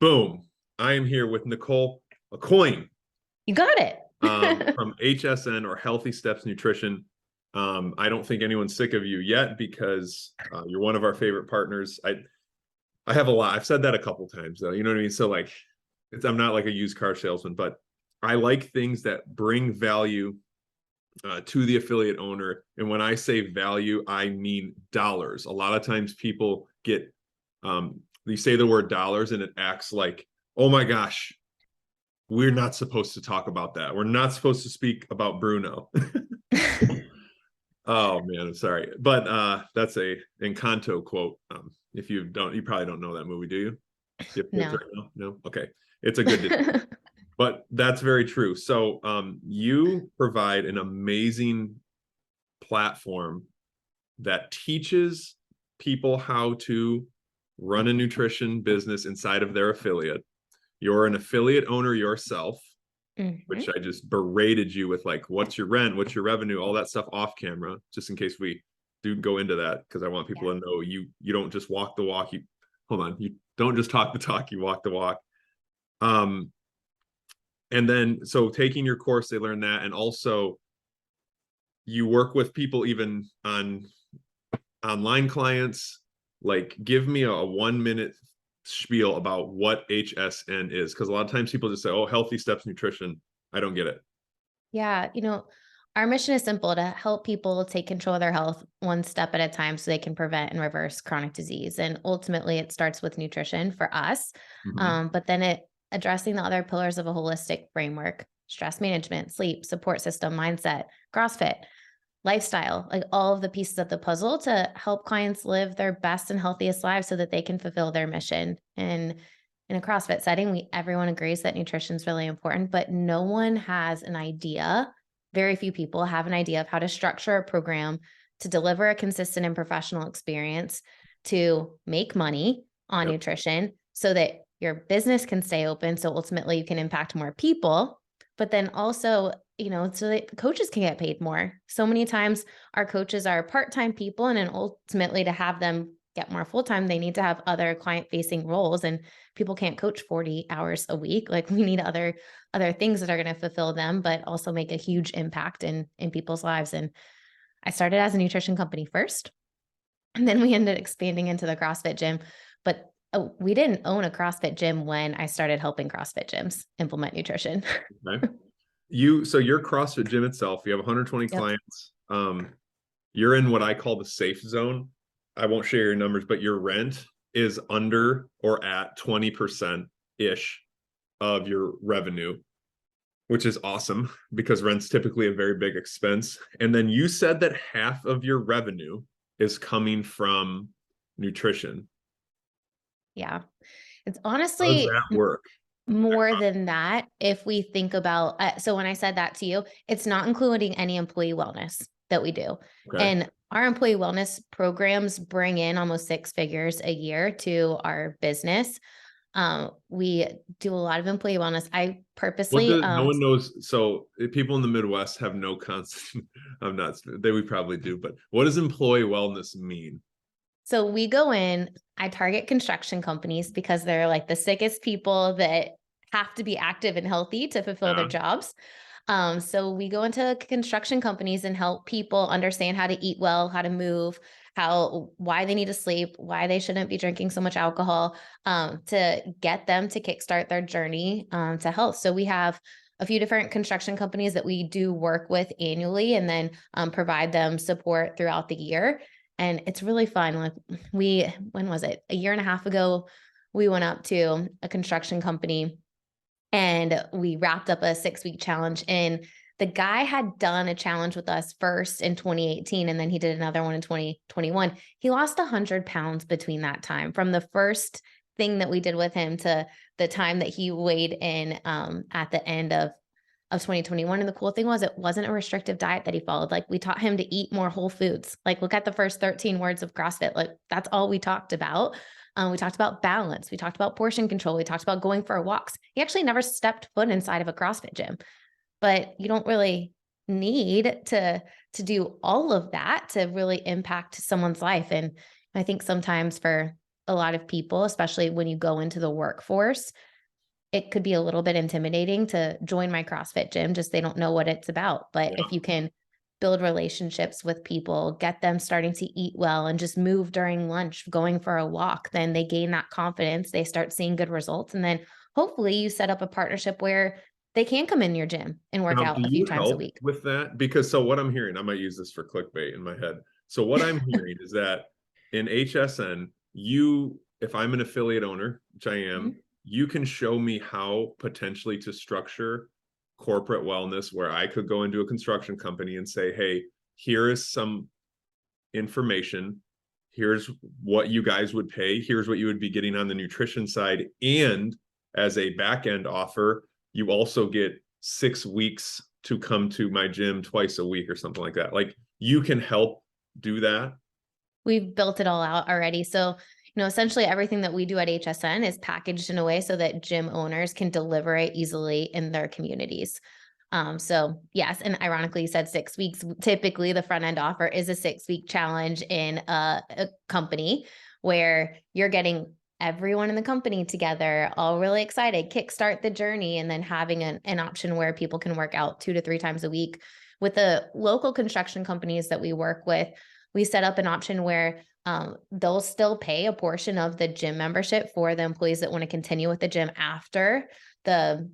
Boom. I am here with Nicole Aucoin You got it. from HSN or Healthy Steps Nutrition. I don't think anyone's sick of you yet because you're one of our favorite partners. I have a lot. I've said that a couple times though. You know what I mean? So like, I'm not like a used car salesman, but I like things that bring value to the affiliate owner. And when I say value, I mean dollars. A lot of times people get you say the word dollars and it acts like, oh my gosh, we're not supposed to talk about that. We're not supposed to speak about Bruno. Oh man, I'm sorry. But that's a Encanto quote. If you don't, you probably don't know that movie, do you? You have kids No. right now? No? Okay. It's a good but that's very true. So you provide an amazing platform that teaches people how to run a nutrition business inside of their affiliate. You're an affiliate owner yourself, which Mhm. I just berated you with, like, what's your rent, what's your revenue, all that stuff off camera, just in case we do go into that, because I want people Yeah. to know you don't just walk the walk. You hold on, you don't just talk the talk, you walk the walk. Um, and then so taking your course, they learn that, and also you work with people even on online clients. Like, give me a 1 minute spiel about what HSN is, because a lot of times people just say, oh, Healthy Steps Nutrition. I don't get it. Yeah. Our mission is simple to help people take control of their health one step at a time so they can prevent and reverse chronic disease. And ultimately, it starts with nutrition for us. Mhm. But then it addressing the other pillars of a holistic framework, stress management, sleep, support system, mindset, CrossFit, lifestyle, like all of the pieces of the puzzle to help clients live their best and healthiest lives so that they can fulfill their mission. And in a CrossFit setting, everyone agrees that nutrition is really important, but no one has an idea. Very few people have an idea of how to structure a program to deliver a consistent and professional experience, to make money on Yep. nutrition so that your business can stay open. So ultimately you can impact more people, but then also, so that the coaches can get paid more. So many times our coaches are part-time people, and then ultimately to have them get more full-time, they need to have other client-facing roles, and people can't coach 40 hours a week. Like, we need other things that are going to fulfill them, but also make a huge impact in people's lives. And I started as a nutrition company first, and then we ended expanding into the CrossFit gym. But we didn't own a CrossFit gym when I started helping CrossFit gyms implement nutrition. Okay. So your CrossFit gym itself, you have 120 Yep. clients. You're in what I call the safe zone. I won't share your numbers, but your rent is under or at 20% ish of your revenue, which is awesome because rent's typically a very big expense. And then you said that half of your revenue is coming from nutrition. Yeah. It's How does honestly that work? more than that. If we think about, so when I said that to you, it's not including any employee wellness that we do. Okay. And our employee wellness programs bring in almost 6 figures a year to our business. We do a lot of employee wellness. I What purposely, does no one knows? So people in the Midwest have no concept. I'm not. They we probably do, but what does employee wellness mean? so we go in, I target construction companies because they're like the sickest people that have to be active and healthy to fulfill their Yeah. jobs. So we go into construction companies and help people understand how to eat well, how to move, why they need to sleep, why they shouldn't be drinking so much alcohol, to get them to kickstart their journey to health. So we have a few different construction companies that we do work with annually, and then provide them support throughout the year. And it's really fun. Like, when was it? A year and a half ago, we went up to a construction company and we wrapped up a 6-week challenge. And the guy had done a challenge with us first in 2018, and then he did another one in 2021. He lost 100 pounds between that time, from the first thing that we did with him to the time that he weighed in at the end of 2021. And the cool thing was, it wasn't a restrictive diet that he followed. Like, we taught him to eat more whole foods. Like, look at the first 13 words of CrossFit. Like, that's all we talked about. We talked about balance. We talked about portion control. We talked about going for walks. He actually never stepped foot inside of a CrossFit gym, but you don't really need to do all of that to really impact someone's life. And I think sometimes for a lot of people, especially when you go into the workforce, it could be a little bit intimidating to join my CrossFit gym, just they don't know what it's about. But Yeah. if you can build relationships with people, get them starting to eat well and just move during lunch, going for a walk, then they gain that confidence, they start seeing good results. And then hopefully you set up a partnership where they can come in your gym and work Now, do out a few you times a help week. with that? Because so what I'm hearing, I might use this for clickbait in my head. So what I'm hearing is that in HSN, you, if I'm an affiliate owner, which I am, Mhm. you can show me how potentially to structure corporate wellness where I could go into a construction company and say, hey, here is some information. Here's what you guys would pay. Here's what you would be getting on the nutrition side. And as a back end offer, you also get 6 weeks to come to my gym twice a week or something like that. Like you can help do that. We've built it all out already. So, essentially everything that we do at HSN is packaged in a way so that gym owners can deliver it easily in their communities. So yes, and ironically you said 6 weeks. Typically the front end offer is a 6 week challenge in a company where you're getting everyone in the company together, all really excited, kickstart the journey, and then having an option where people can work out 2 to 3 times a week. With the local construction companies that we work with, we set up an option where they'll still pay a portion of the gym membership for the employees that want to continue with the gym after the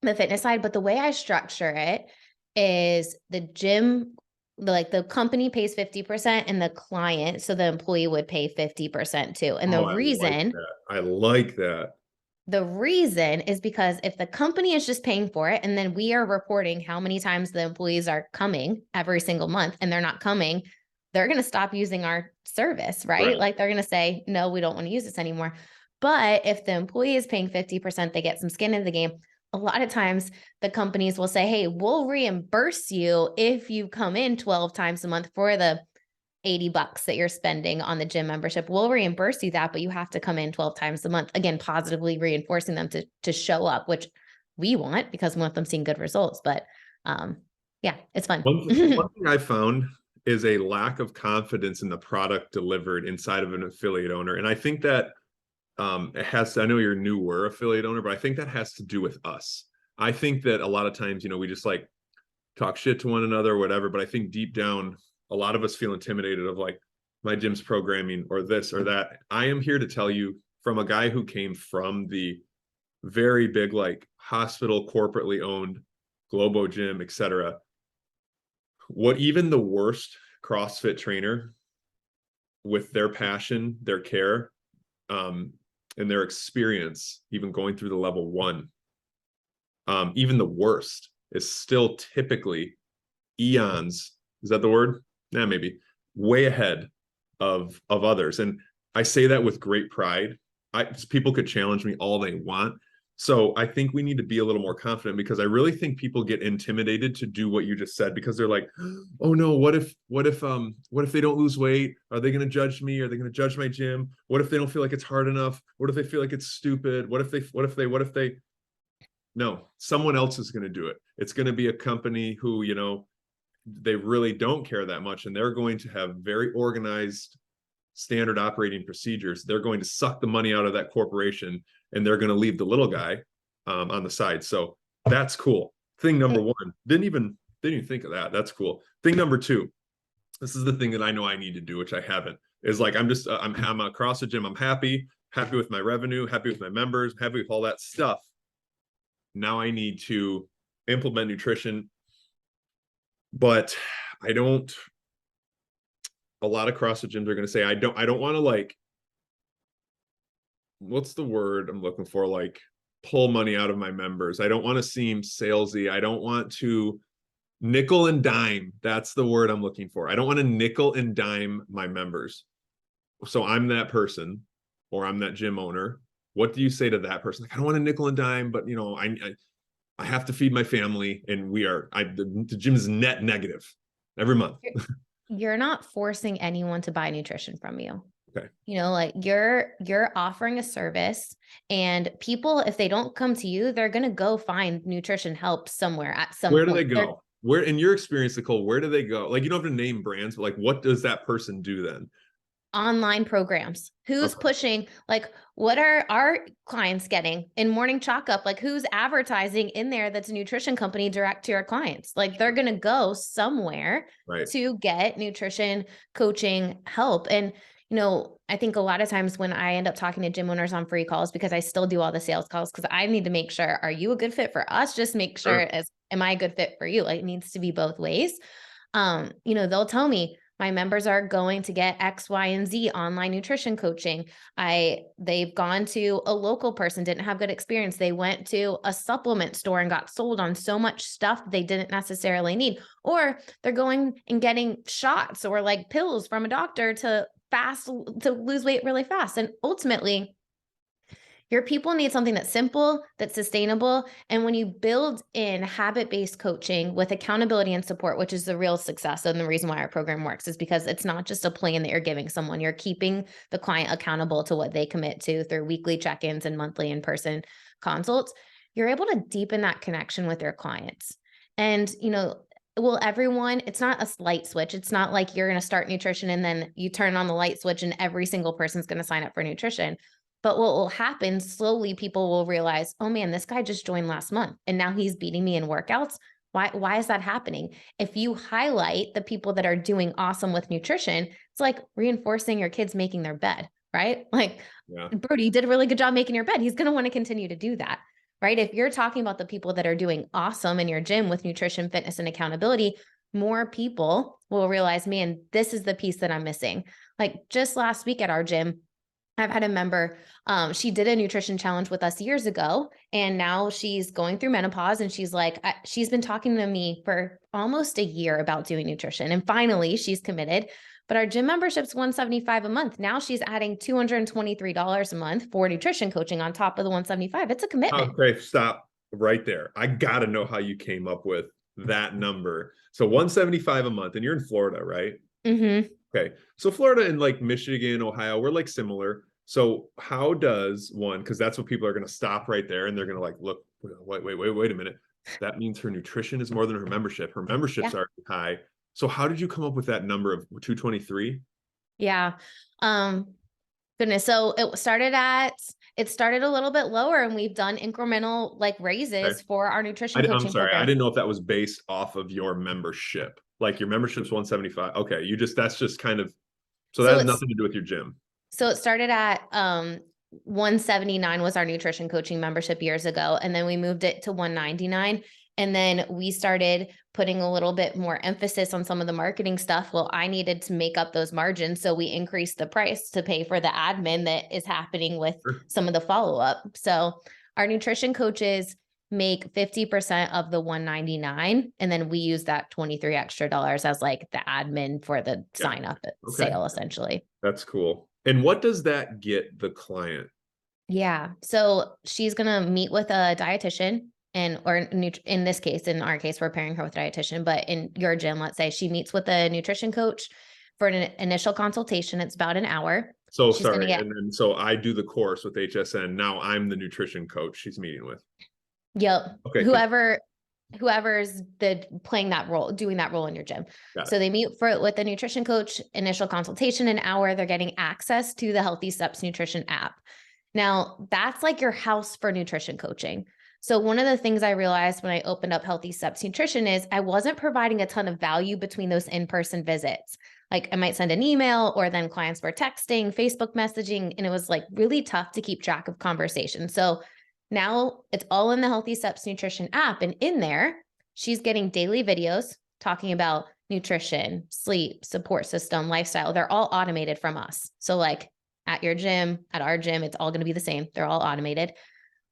fitness side. But the way I structure it is the gym, like the company pays 50% and the client, so the employee would pay 50% too. And Oh, I like that. I like that. the reason is because if the company is just paying for it and then we are reporting how many times the employees are coming every single month and they're not coming, they're going to stop using our service, right? Right. Like they're going to say, no, we don't want to use this anymore. But if the employee is paying 50%, they get some skin in the game. A lot of times the companies will say, hey, we'll reimburse you if you come in 12 times a month for the $80 that you're spending on the gym membership. We'll reimburse you that, but you have to come in 12 times a month. Again, positively reinforcing them to show up, which we want because we want them seeing good results. But yeah, it's fun. One thing I found is a lack of confidence in the product delivered inside of an affiliate owner. And I think that it has to, I know you're newer affiliate owner, but I think that has to do with us. I think that a lot of times, we just like talk shit to one another or whatever, but I think deep down, a lot of us feel intimidated of like my gym's programming or this or that. I am here to tell you from a guy who came from the very big, like hospital, corporately owned Globo gym, etc. What even the worst CrossFit trainer with their passion, their care, and their experience, even going through the level one, even the worst is still typically eons. Is that the word? Yeah, maybe way ahead of others. And I say that with great pride. People could challenge me all they want. So I think we need to be a little more confident because I really think people get intimidated to do what you just said because they're like, oh no, what if they don't lose weight? Are they going to judge me? Are they going to judge my gym? What if they don't feel like it's hard enough? What if they feel like it's stupid? What if they no, someone else is going to do it. It's going to be a company who, they really don't care that much and they're going to have very organized standard operating procedures. They're going to suck the money out of that corporation and they're going to leave the little guy on the side. So that's cool. Thing number one, didn't even think of that. That's cool. Thing number two, this is the thing that I know I need to do, which I haven't, is like I'm across the gym. I'm happy with my revenue, happy with my members, happy with all that stuff. Now I need to implement nutrition, but I don't. A lot of CrossFit gyms are going to say I don't want to, like, what's the word I'm looking for, like pull money out of my members. I don't want to seem salesy. I don't want to nickel and dime. That's the word I'm looking for. I don't want to nickel and dime my members. So I'm that person, or I'm that gym owner. What do you say to that person? Like, I don't want to nickel and dime, but I have to feed my family, and the gym is net negative every month. You're not forcing anyone to buy nutrition from you. Okay. Like you're offering a service, and people, if they don't come to you, they're going to go find nutrition help somewhere at some Where do they point. go? Where, in your experience, Nicole, where do they go? Like, you don't have to name brands, but like, what does that person do then? online programs. Who's Okay. pushing, like, what are our clients getting in morning chalk up? Like, who's advertising in there that's a nutrition company direct to your clients? Like, they're going to go somewhere Right. to get nutrition coaching help. And, I think a lot of times when I end up talking to gym owners on free calls, because I still do all the sales calls, because I need to make sure, are you a good fit for us? Just make sure, Sure. am I a good fit for you? Like, it needs to be both ways. They'll tell me, my members are going to get X, Y, and Z online nutrition coaching. They've gone to a local person, didn't have good experience. They went to a supplement store and got sold on so much stuff they didn't necessarily need. Or they're going and getting shots or like pills from a doctor to lose weight really fast. And ultimately, your people need something that's simple, that's sustainable. And when you build in habit-based coaching with accountability and support, which is the real success and the reason why our program works, is because it's not just a plan that you're giving someone. You're keeping the client accountable to what they commit to through weekly check-ins and monthly in-person consults. You're able to deepen that connection with your clients. And, it's not a light switch. It's not like you're going to start nutrition and then you turn on the light switch and every single person's going to sign up for nutrition. But what will happen slowly, people will realize, oh man, this guy just joined last month and now he's beating me in workouts. Why is that happening? If you highlight the people that are doing awesome with nutrition, it's like reinforcing your kids making their bed, right? Like, Yeah. Brody, you did a really good job making your bed. He's going to want to continue to do that, right? If you're talking about the people that are doing awesome in your gym with nutrition, fitness, and accountability, more people will realize, man, this is the piece that I'm missing. Like just last week at our gym, I've had a member, she did a nutrition challenge with us years ago, and now she's going through menopause, and she's like, she's been talking to me for almost a year about doing nutrition, and finally she's committed. But our gym membership's $175 a month. Now she's adding $223 a month for nutrition coaching on top of the $175. It's a commitment. Okay, stop right there. I gotta know how you came up with that number. So 175 a month, and you're in Florida, right? Mm-hmm. Okay. So Florida and like Michigan, Ohio, we're like similar. So how does one, because that's what people are going to stop right there and they're going to like, look, wait a minute. That means her nutrition is more than her membership. Her membership's Yeah. already high. So how did you come up with that number of 223? Yeah. Goodness. So it started a little bit lower, and we've done incremental like Okay. raises for our nutrition I'm coaching sorry. I program. didn't know if that was based off of your membership. Like your membership's 175. Okay. That's just kind of, so that So has it's nothing to do with your gym. So it started at 179 was our nutrition coaching membership years ago. And then we moved it to 199. And then we started putting a little bit more emphasis on some of the marketing stuff. Well, I needed to make up those margins. So we increased the price to pay for the admin that is happening with Sure. some of the follow-up. So our nutrition coaches make 50% of the 199. And then we use that 23 extra dollars as like the admin for the Yeah. sign up Okay. sale, essentially. That's cool. And what does that get the client? Yeah. So she's going to meet with a dietitian in this case, in our case, we're pairing her with a dietitian, but in your gym, let's say she meets with a nutrition coach for an initial consultation. It's about an hour. So She's going to sorry. get, And then so I do the course with HSN. Now I'm the nutrition coach she's meeting with. yep, Okay. whoever's playing that role, doing that role in your gym. Got So it. they meet with the nutrition coach, initial consultation, an hour. They're getting access to the Healthy Steps Nutrition app. Now, that's like your house for nutrition coaching. So one of the things I realized when I opened up Healthy Steps Nutrition is I wasn't providing a ton of value between those in-person visits. Like I might send an email, or then clients were texting, Facebook messaging, and it was like really tough to keep track of conversation. So now it's all in the Healthy Steps Nutrition app. And in there, she's getting daily videos talking about nutrition, sleep, support system, lifestyle. They're all automated from us. So like at your gym, at our gym, it's all going to be the same. They're all automated.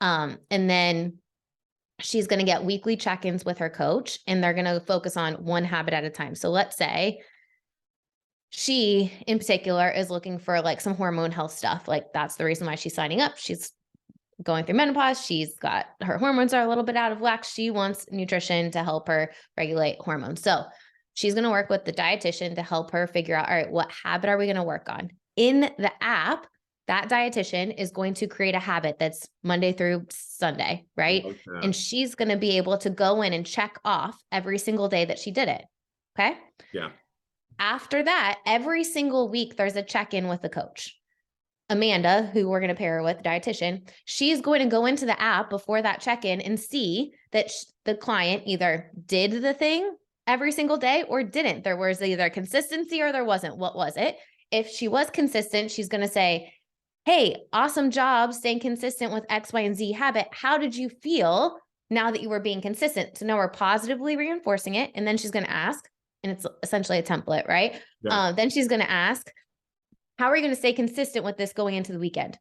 And then she's going to get weekly check-ins with her coach, and they're going to focus on one habit at a time. So let's say she in particular is looking for like some hormone health stuff. Like that's the reason why she's signing up. She's going through menopause. She's got, her hormones are a little bit out of whack. She wants nutrition to help her regulate hormones. So she's going to work with the dietitian to help her figure out, all right, what habit are we going to work on? In the app, that dietitian is going to create a habit that's Monday through Sunday, right? And she's going to be able to go in and check off every single day that she did it. Okay. Yeah. After that, every single week, there's a check-in with the coach. Amanda, who we're going to pair her with, dietitian, she's going to go into the app before that check-in and see that the client either did the thing every single day or didn't. There was either consistency or there wasn't. What was it? If she was consistent, she's going to say, hey, awesome job staying consistent with X, Y, and Z habit. How did you feel now that you were being consistent? So now we're positively reinforcing it. And then she's going to ask, and it's essentially a template, right? Yeah. Then she's going to ask, how are you going to stay consistent with this going into the weekend?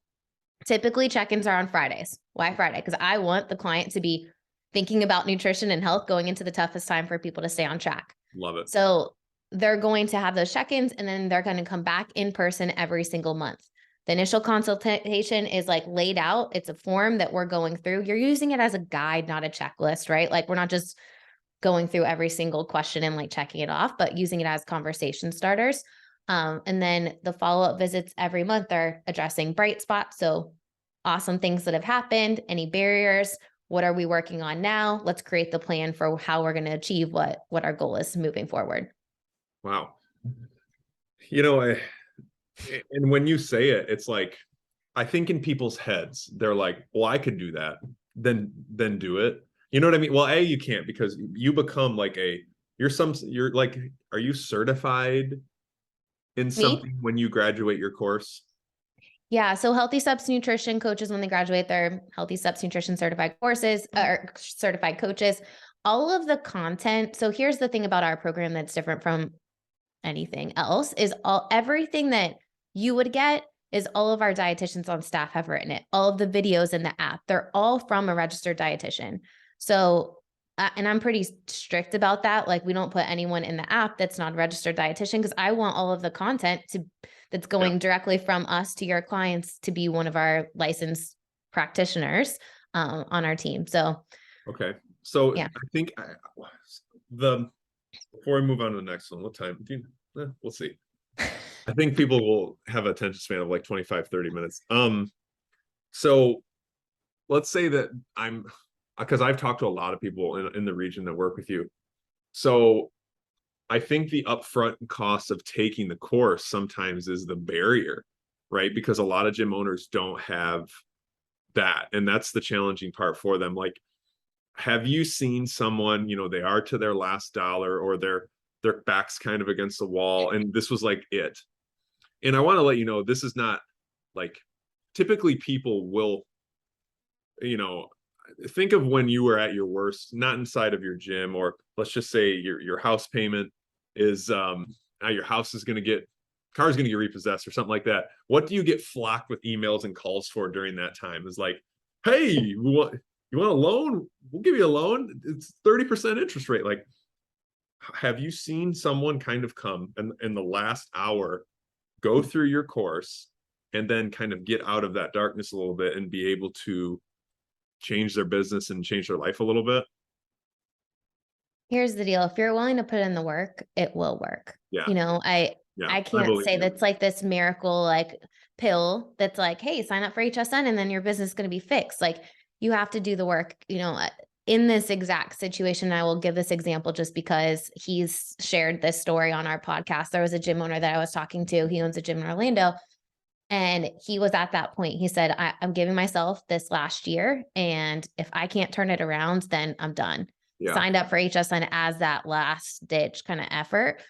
Typically, check-ins are on Fridays. Why Friday? Because I want the client to be thinking about nutrition and health going into the toughest time for people to stay on track. Love it. So they're going to have those check-ins, and then they're going to come back in person every single month. The initial consultation is like laid out. It's a form that we're going through. You're using it as a guide, not a checklist, right? Like we're not just going through every single question and like checking it off, but using it as conversation starters. And then the follow-up visits every month are addressing bright spots. So awesome things that have happened, any barriers, what are we working on now? Let's create the plan for how we're going to achieve what our goal is moving forward. Wow. And when you say it, it's like, I think in people's heads, they're like, well, I could do that. Then do it. You know what I mean? Well, you can't because you become like you're like, are you certified in something when you graduate your course? Yeah. So Healthy Steps Nutrition coaches, when they graduate their Healthy Steps Nutrition certified courses or certified coaches, all of the content. So here's the thing about our program that's different from anything else is everything that you would get is all of our dietitians on staff have written it. All of the videos in the app, they're all from a registered dietitian. So and I'm pretty strict about that. Like we don't put anyone in the app that's not a registered dietitian because I want all of the content that's going directly from us to your clients to be one of our licensed practitioners on our team. So, okay. So yeah. I think before we move on to the next one, what time? We'll see. I think people will have an attention span of like 25, 30 minutes. So let's say that because I've talked to a lot of people in the region that work with you. So I think the upfront cost of taking the course sometimes is the barrier, right? Because a lot of gym owners don't have that. And that's the challenging part for them. Like, have you seen someone, they are to their last dollar or their back's kind of against the wall, and this was like it. And I want to let you know, this is not like, typically people will, think of when you were at your worst, not inside of your gym, or let's just say your house payment is now your house is going to car's going to get repossessed or something like that. What do you get flocked with emails and calls for during that time? Is like, hey, you want a loan? We'll give you a loan. It's 30% interest rate. Like, have you seen someone kind of come in the last hour, go through your course, and then kind of get out of that darkness a little bit and be able to change their business and change their life a little bit? Here's the deal. If you're willing to put in the work, it will work. Yeah. I can't say that's like this miracle, like pill that's like, hey, sign up for HSN and then your business is going to be fixed. Like you have to do the work, in this exact situation. I will give this example just because he's shared this story on our podcast. There was a gym owner that I was talking to. He owns a gym in Orlando. And he was at that point. He said, I'm giving myself this last year. And if I can't turn it around, then I'm done. Yeah. Signed up for HSN as that last ditch kind of effort.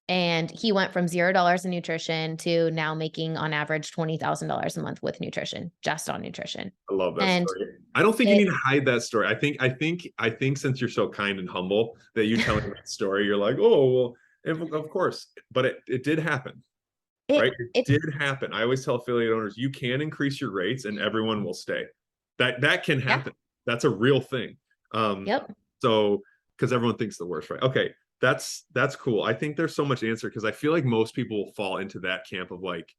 And he went from $0 in nutrition to now making on average $20,000 a month with nutrition, just on nutrition. I love that story. I don't think you need to hide that story. I think since you're so kind and humble that you telling that story, you're like, oh, well, of course. But it did happen. Right? It did happen. I always tell affiliate owners, you can increase your rates and everyone will stay. That can happen. Yeah. That's a real thing. So, because everyone thinks the worst, right? Okay. That's cool. I think there's so much answer because I feel like most people will fall into that camp of like,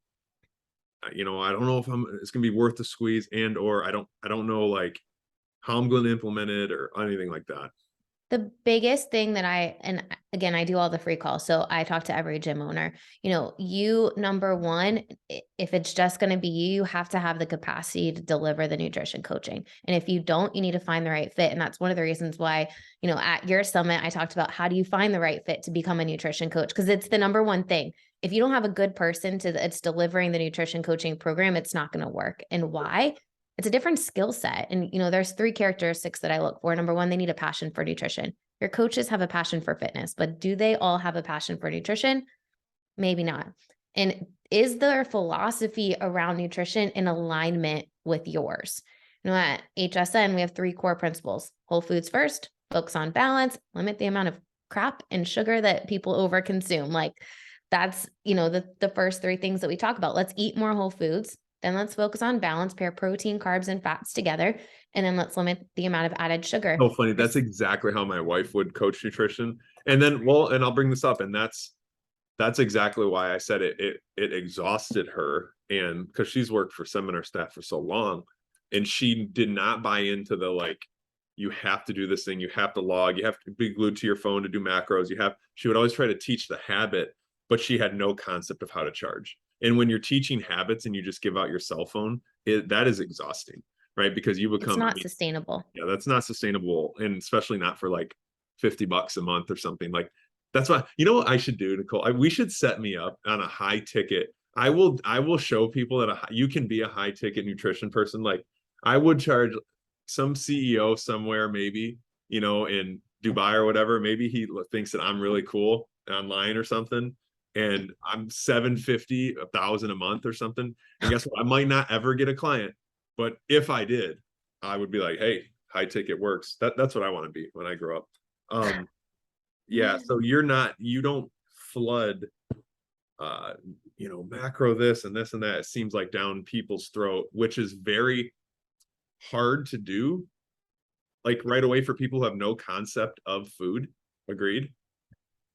I don't know if it's gonna be worth the squeeze, or I don't know like how I'm going to implement it or anything like that. The biggest thing that and again, I do all the free calls. So I talk to every gym owner, number one, if it's just going to be you, you have to have the capacity to deliver the nutrition coaching. And if you don't, you need to find the right fit. And that's one of the reasons why, at your summit, I talked about how do you find the right fit to become a nutrition coach? Because it's the number one thing. If you don't have a good person it's delivering the nutrition coaching program, it's not going to work. And why? It's a different skill set. And, there's 3 characteristics that I look for. Number one, they need a passion for nutrition. Your coaches have a passion for fitness, but do they all have a passion for nutrition? Maybe not. And is their philosophy around nutrition in alignment with yours? At HSN, we have 3 core principles: whole foods first, focus on balance, limit the amount of crap and sugar that people overconsume. Like that's, the first 3 things that we talk about. Let's eat more whole foods. Then let's focus on balance, pair protein, carbs, and fats together. And then let's limit the amount of added sugar. So funny. That's exactly how my wife would coach nutrition. And then, well, and I'll bring this up, and that's exactly why I said it exhausted her. And because she's worked for seminar staff for so long, and she did not buy into the, like, you have to do this thing, you have to log, you have to be glued to your phone to do macros. She would always try to teach the habit, but she had no concept of how to charge. And when you're teaching habits and you just give out your cell phone, that is exhausting, right? Because you become, it's not sustainable. Yeah, that's not sustainable. And especially not for like $50 a month or something. Like, that's why, what I should do, Nicole? We should set me up on a high ticket. I will show people that you can be a high ticket nutrition person. Like, I would charge some CEO somewhere, maybe, in Dubai or whatever. Maybe he thinks that I'm really cool online or something. And I'm $750, $1,000 a month or something. And guess what? I might not ever get a client, but if I did, I would be like, hey, high ticket works. That's what I want to be when I grow up. Yeah. So you don't flood, macro this and this and that. It seems like down people's throat, which is very hard to do, like right away for people who have no concept of food. Agreed.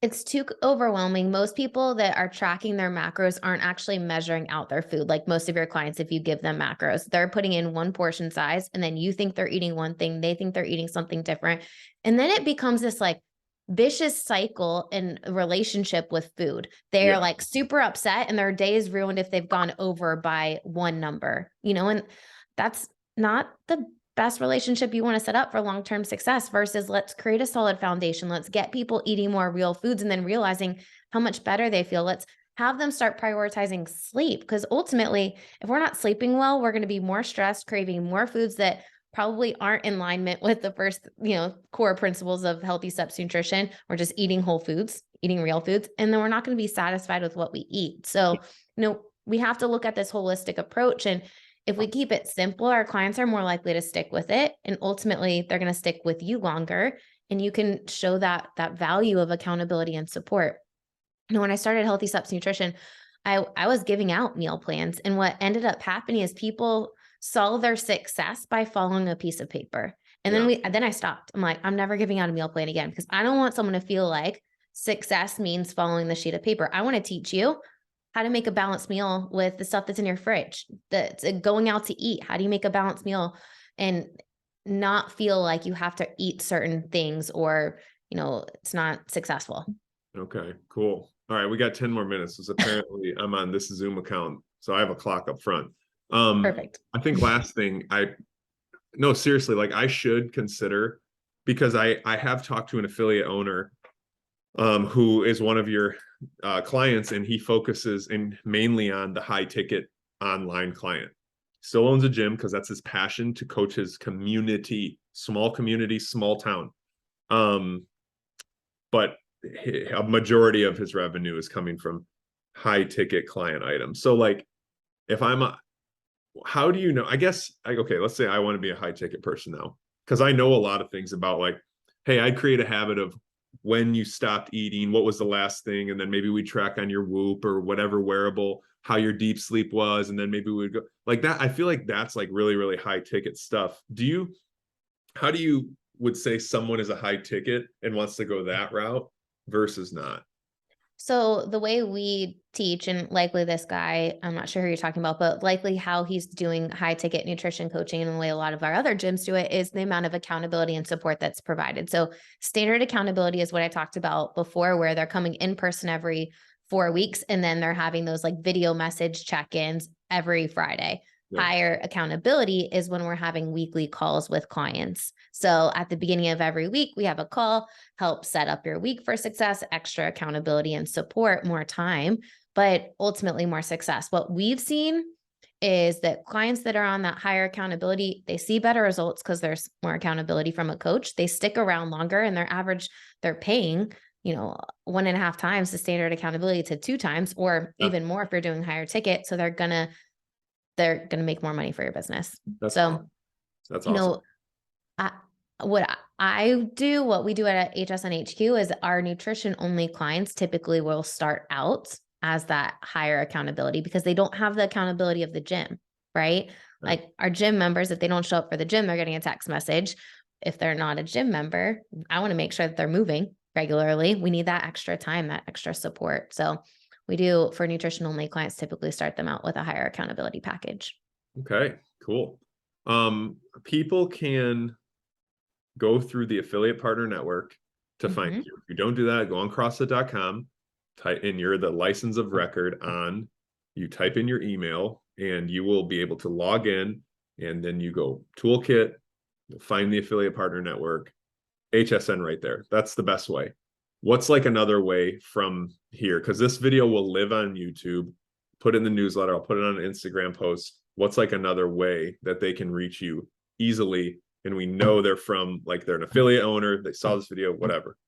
It's too overwhelming. Most people that are tracking their macros aren't actually measuring out their food. Like most of your clients, if you give them macros, they're putting in one portion size, and then you think they're eating one thing, they think they're eating something different. And then it becomes this like vicious cycle in relationship with food. They're like super upset and their day is ruined if they've gone over by one number, and that's not the best relationship you want to set up for long-term success versus let's create a solid foundation. Let's get people eating more real foods and then realizing how much better they feel. Let's have them start prioritizing sleep, because ultimately, if we're not sleeping well, we're going to be more stressed, craving more foods that probably aren't in alignment with the first, core principles of healthy steps nutrition. We're just eating whole foods, eating real foods, and then we're not going to be satisfied with what we eat. So, we have to look at this holistic approach. And if we keep it simple, our clients are more likely to stick with it. And ultimately, they're going to stick with you longer. And you can show that value of accountability and support. When I started Healthy Steps Nutrition, I was giving out meal plans. And what ended up happening is people saw their success by following a piece of paper. And then I stopped. I'm like, I'm never giving out a meal plan again, because I don't want someone to feel like success means following the sheet of paper. I want to teach you how to make a balanced meal with the stuff that's in your fridge, that's going out to eat. How do you make a balanced meal and not feel like you have to eat certain things or, it's not successful? Okay, cool. All right. We got 10 more minutes. Because apparently I'm on this Zoom account, so I have a clock up front. Perfect. I think last thing no, seriously, like I should consider, because I have talked to an affiliate owner who is one of your clients, and he focuses mainly on the high ticket online client. Still owns a gym because that's his passion, to coach his community, small town. But a majority of his revenue is coming from high ticket client items. So like, if how do you know? I guess, okay, let's say I want to be a high ticket person now, because I know a lot of things about, like, hey, I'd create a habit of when you stopped eating, what was the last thing, and then maybe we track on your Whoop or whatever wearable how your deep sleep was, and then maybe we'd go like that. I feel like that's like really, really high ticket stuff. How do you would say someone is a high ticket and wants to go that route versus not? So the way we teach, and likely this guy, I'm not sure who you're talking about, but likely how he's doing high ticket nutrition coaching and the way a lot of our other gyms do it is the amount of accountability and support that's provided. So standard accountability is what I talked about before, where they're coming in person every 4 weeks, and then they're having those like video message check-ins every Friday. Yeah. Higher accountability is when we're having weekly calls with clients. So at the beginning of every week, we have a call, help set up your week for success, extra accountability and support, more time, but ultimately more success. What we've seen is that clients that are on that higher accountability, they see better results because there's more accountability from a coach. They stick around longer, and they're paying, 1.5 times the standard accountability to 2 times, or Yeah. even more if you're doing higher ticket. So they're gonna make more money for your business. That's So, awesome. That's you awesome. know, I, what we do at HSN HQ is our nutrition only clients typically will start out as that higher accountability because they don't have the accountability of the gym, right? Right. Like our gym members, if they don't show up for the gym, they're getting a text message. If they're not a gym member, I want to make sure that they're moving regularly. We need that extra time, that extra support. So we do, for nutrition only clients, typically start them out with a higher accountability package. Okay, cool. People can go through the affiliate partner network to find Mhm. you. If you don't do that, go on CrossFit.com, type in you're the license of record on, you type in your email, and you will be able to log in, and then you go toolkit, you'll find the affiliate partner network, HSN right there. That's the best way. What's like another way from here? Because this video will live on YouTube, put it in the newsletter, I'll put it on an Instagram post. What's like another way that they can reach you easily? And we know they're they're an affiliate owner, they saw this video, whatever.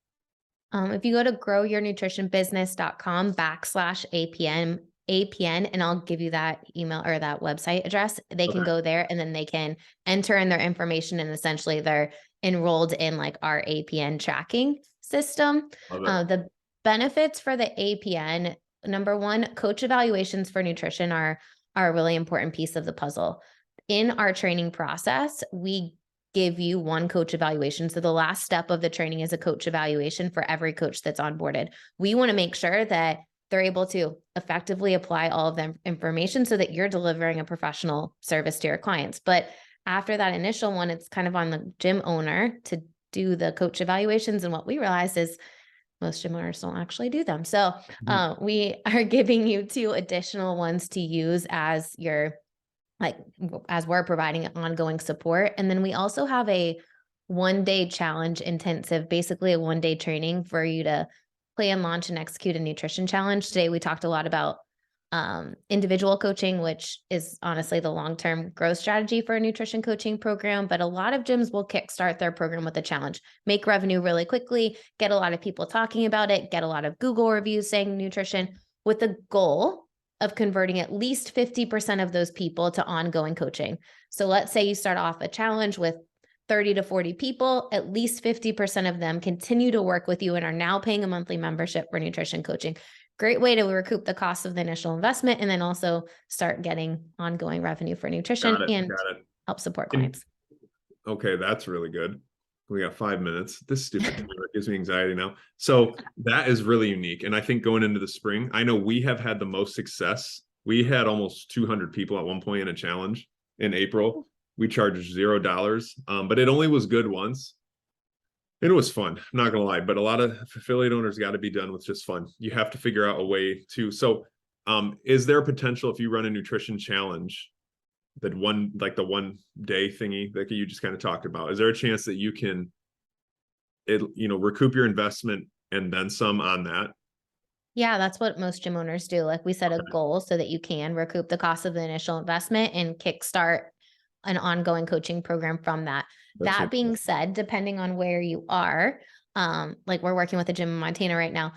If you go to growyournutritionbusiness.com/APN, and I'll give you that email or that website address, they can Okay. go there and then they can enter in their information, and essentially they're enrolled in like our APN tracking system. Love it. The benefits for the APN, number one, coach evaluations for nutrition are a really important piece of the puzzle. In our training process, we give you one coach evaluation. So the last step of the training is a coach evaluation for every coach that's onboarded. We want to make sure that they're able to effectively apply all of the information so that you're delivering a professional service to your clients. But after that initial one, it's kind of on the gym owner to do the coach evaluations. And what we realized is most gym owners don't actually do them. So we are giving you 2 additional ones to use as as we're providing ongoing support. And then we also have a 1-day challenge intensive, basically a 1-day training for you to plan, launch, and execute a nutrition challenge. Today, we talked a lot about individual coaching, which is honestly the long-term growth strategy for a nutrition coaching program. But a lot of gyms will kickstart their program with a challenge, make revenue really quickly, get a lot of people talking about it, get a lot of Google reviews saying nutrition, with the goal of converting at least 50% of those people to ongoing coaching. So let's say you start off a challenge with 30 to 40 people, at least 50% of them continue to work with you and are now paying a monthly membership for nutrition coaching. Great way to recoup the cost of the initial investment and then also start getting ongoing revenue for nutrition and Got it. help support And clients. okay, that's really good. We got 5 minutes. This stupid timer gives me anxiety now. So that is really unique. And I think going into the spring, I know we have had the most success. We had almost 200 people at one point in a challenge in April. We charged $0, but it only was good once. It was fun, I'm not gonna lie, but a lot of affiliate owners got to be done with just fun. You have to figure out a way to. So, is there a potential if you run a nutrition challenge, that the 1 day thingy that you just kind of talked about? Is there a chance that you can, recoup your investment and then some on that? Yeah, that's what most gym owners do. Like we set a goal so that you can recoup the cost of the initial investment and kickstart an ongoing coaching program from that. That's That being fantastic. said, depending on where you are, like we're working with a gym in Montana right now.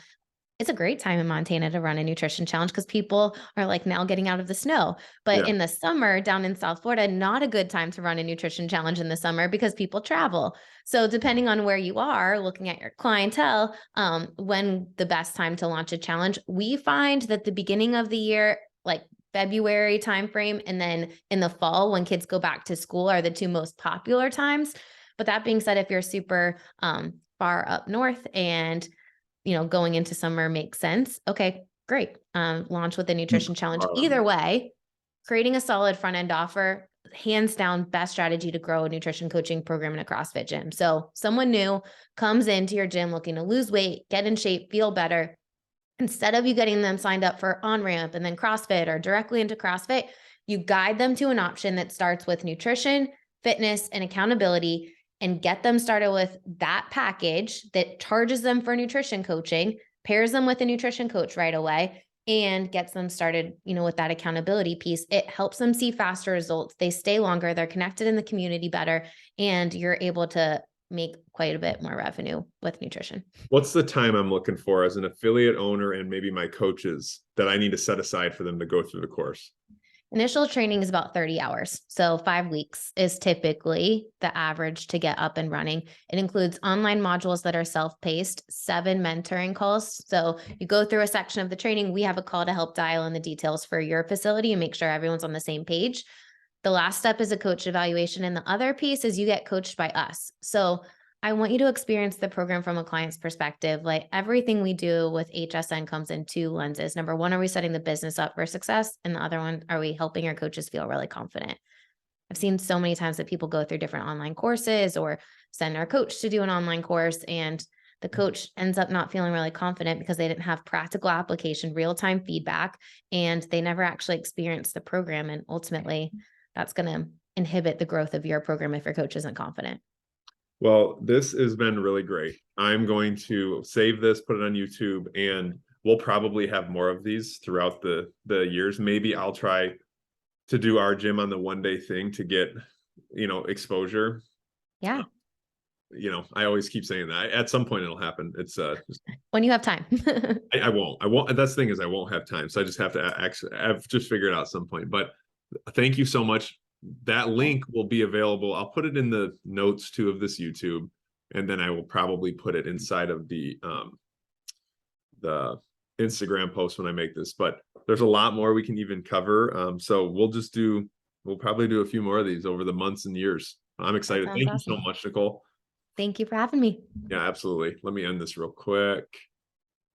It's a great time in Montana to run a nutrition challenge because people are like now getting out of the snow. But Yeah, in the summer down in South Florida, not a good time to run a nutrition challenge in the summer because people travel. So depending on where you are, looking at your clientele, when the best time to launch a challenge, we find that the beginning of the year, like February timeframe, and then in the fall when kids go back to school are the 2 most popular times. But that being said, if you're super far up north and going into summer makes sense. Okay, great. Launch with a nutrition challenge. Either way, creating a solid front end offer, hands down, best strategy to grow a nutrition coaching program in a CrossFit gym. So someone new comes into your gym looking to lose weight, get in shape, feel better. Instead of you getting them signed up for on-ramp and then CrossFit or directly into CrossFit, you guide them to an option that starts with nutrition, fitness, and accountability, and get them started with that package that charges them for nutrition coaching, pairs them with a nutrition coach right away, and gets them started, with that accountability piece. It helps them see faster results. They stay longer, they're connected in the community better, and you're able to make quite a bit more revenue with nutrition. What's the time I'm looking for as an affiliate owner and maybe my coaches that I need to set aside for them to go through the course? Initial training is about 30 hours. So 5 weeks is typically the average to get up and running. It includes online modules that are self-paced, 7 mentoring calls. So you go through a section of the training. We have a call to help dial in the details for your facility and make sure everyone's on the same page. The last step is a coach evaluation. And the other piece is you get coached by us. So I want you to experience the program from a client's perspective. Like everything we do with HSN comes in 2 lenses. Number one, are we setting the business up for success? And the other one, are we helping our coaches feel really confident? I've seen so many times that people go through different online courses or send our coach to do an online course, and the coach ends up not feeling really confident because they didn't have practical application, real-time feedback, and they never actually experienced the program. And ultimately, that's going to inhibit the growth of your program if your coach isn't confident. Well, this has been really great. I'm going to save this, put it on YouTube, and we'll probably have more of these throughout the years. Maybe I'll try to do our gym on the one-day thing to get, exposure. Yeah. I always keep saying that. At some point it'll happen. It's when you have time. I won't. That's the thing is I won't have time. So I just have to I've just figured it out at some point. But thank you so much. That link will be available. I'll put it in the notes too of this YouTube, and then I will probably put it inside of the Instagram post when I make this. But there's a lot more we can even cover. So we'll probably do a few more of these over the months and years. I'm excited. Thank you so much, Nicole. Thank you for having me. Yeah, absolutely. Let me end this real quick.